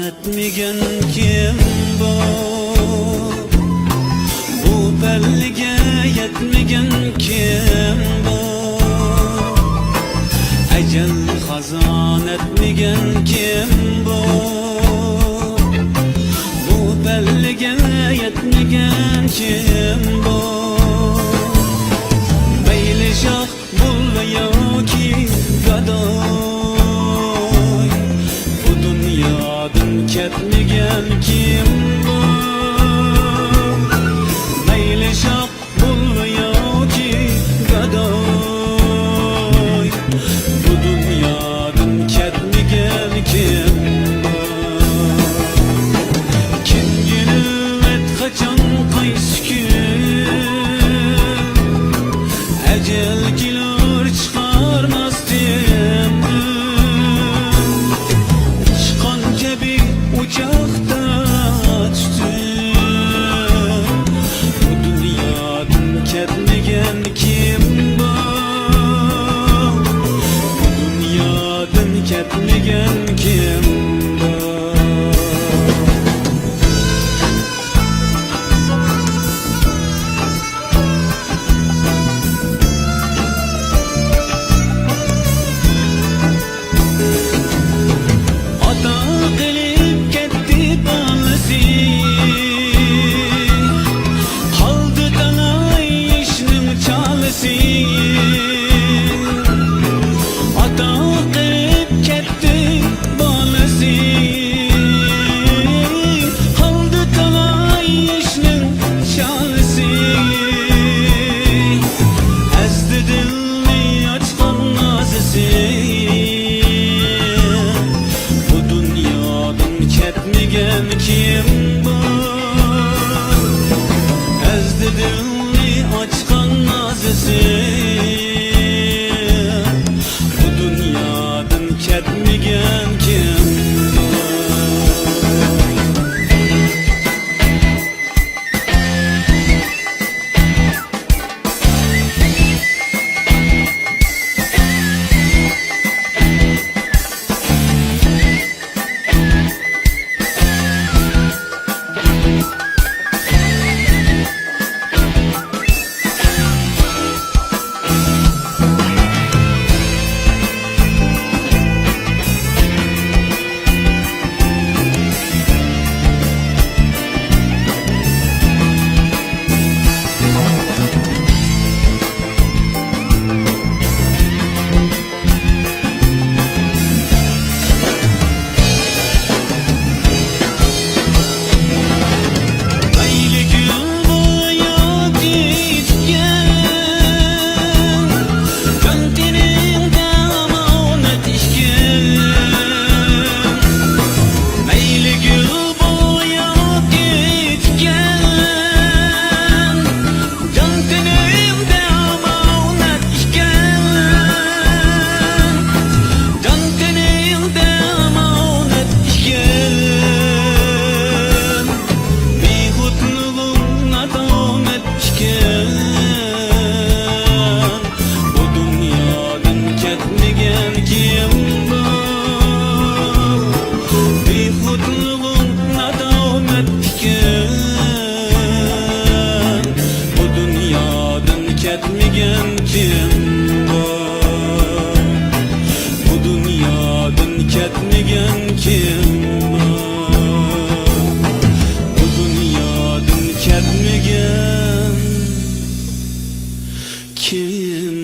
etmeyen kim bu? Bu belge yetmeyen kim bu? Ecel hazan etmeyen kim bu? Bu belge yetmeyen kim bu? Meyli şah bul veya ki gaday, ketmeyen kim bu? Meyli şak bul ya ki gaday, bu dünyadan ketmeyen kim bu? Kim gülümet kaçan kays gün, ecel gelir çıkarmaz temdir. Uçakta açtı, bu dünyadan ketmeyen kim bu? Bu dünyadan ketmeyen kim bu? Kim bu? Ezdi dilni açkan nazisi, bu dünyadan ketmeyen kim bu? ketmegen kim var? Bu dünyadan ketmegen kim